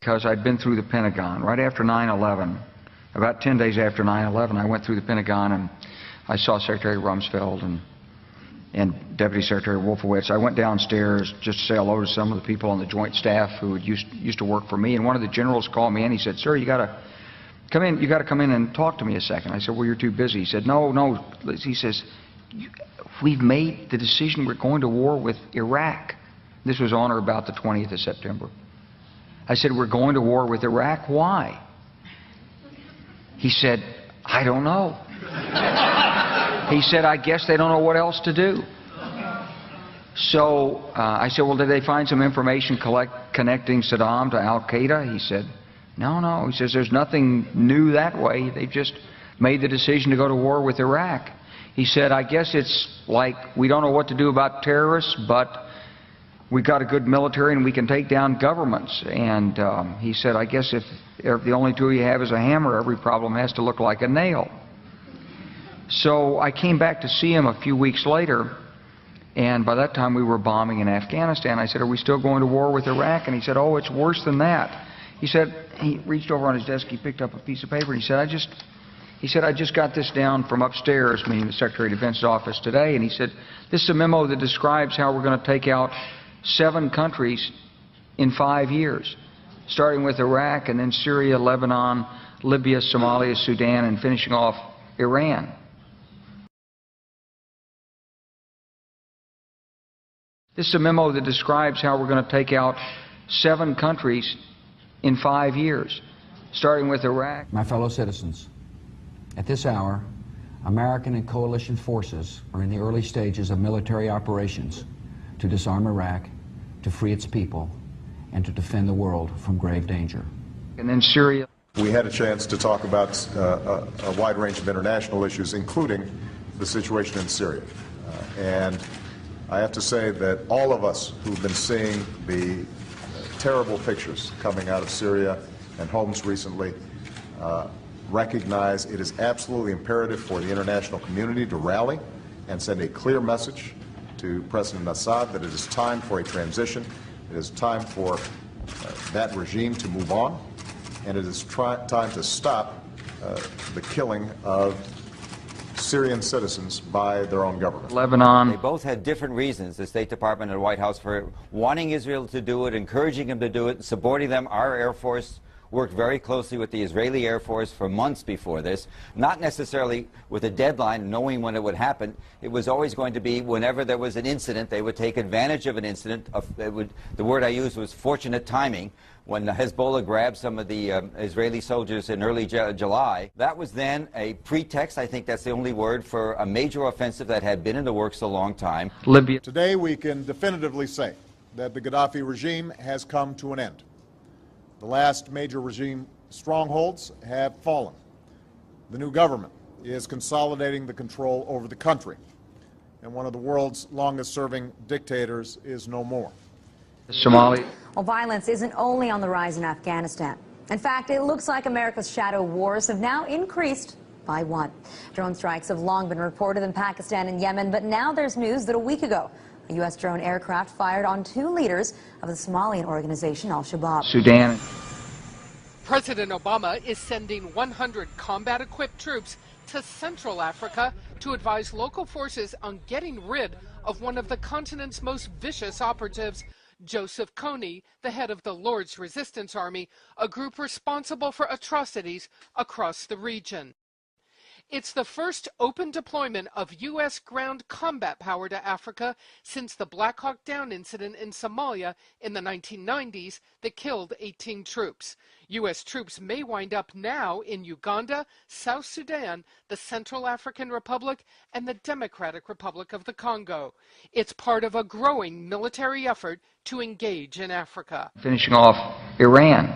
because I'd been through the Pentagon right after 9/11. About 10 days after 9/11, I went through the Pentagon and I saw Secretary Rumsfeld and Deputy Secretary Wolfowitz. I went downstairs just to say hello to some of the people on the Joint Staff who had used to work for me, and one of the generals called me and he said, "Sir, you got to come in. You got to come in and talk to me a second." I said, "Well, you're too busy." He said, "No." He says, "We've made the decision. We're going to war with Iraq." This was on or about the 20th of September. I said, "We're going to war with Iraq. Why?" He said, "I don't know." He said, "I guess they don't know what else to do." So I said, "Well, did they find some information connecting Saddam to Al-Qaeda?" He said, No. He says, "There's nothing new that way. They've just made the decision to go to war with Iraq." He said, "I guess it's like we don't know what to do about terrorists, but we've got a good military and we can take down governments." And he said, "I guess if the only tool you have is a hammer, every problem has to look like a nail." So I came back to see him a few weeks later, and by that time we were bombing in Afghanistan. I said, "Are we still going to war with Iraq?" And he said, "Oh, it's worse than that." He said, he reached over on his desk, he picked up a piece of paper, and he said, I just got this down from upstairs," meaning the Secretary of Defense's office today, and he said, "This is a memo that describes how we're going to take out 7 countries in 5 years, starting with Iraq and then Syria, Lebanon, Libya, Somalia, Sudan, and finishing off Iran." This is a memo that describes how we're going to take out 7 countries in 5 years, starting with Iraq. My fellow citizens, at this hour, American and coalition forces are in the early stages of military operations to disarm Iraq, to free its people, and to defend the world from grave danger. And then Syria. We had a chance to talk about a wide range of international issues, including the situation in Syria. And I have to say that all of us who've been seeing the terrible pictures coming out of Syria and Homs recently recognize it is absolutely imperative for the international community to rally and send a clear message to President Assad that it is time for a transition, it is time for that regime to move on, and it is time to stop the killing of Syrian citizens by their own government. Lebanon. They both had different reasons, the State Department and the White House, for wanting Israel to do it, encouraging them to do it, and supporting them. Our Air Force worked very closely with the Israeli Air Force for months before this, not necessarily with a deadline, knowing when it would happen. It was always going to be whenever there was an incident, they would take advantage of an incident. The word I used was fortunate timing. When Hezbollah grabbed some of the Israeli soldiers in early July, that was then a pretext, I think that's the only word, for a major offensive that had been in the works a long time. Libya. Today we can definitively say that the Gaddafi regime has come to an end. The last major regime strongholds have fallen. The new government is consolidating the control over the country, and one of the world's longest-serving dictators is no more. Somalia. Well, violence isn't only on the rise in Afghanistan. In fact, it looks like America's shadow wars have now increased by 1. Drone strikes have long been reported in Pakistan and Yemen, but now there's news that a week ago, a U.S. drone aircraft fired on 2 leaders of the Somalian organization Al-Shabaab. Sudan. President Obama is sending 100 combat-equipped troops to Central Africa to advise local forces on getting rid of one of the continent's most vicious operatives, Joseph Kony, the head of the Lord's Resistance Army, a group responsible for atrocities across the region. It's the first open deployment of U.S. ground combat power to Africa since the Black Hawk Down incident in Somalia in the 1990s that killed 18 troops. U.S. troops may wind up now in Uganda, South Sudan, the Central African Republic, and the Democratic Republic of the Congo. It's part of a growing military effort to engage in Africa. Finishing off Iran.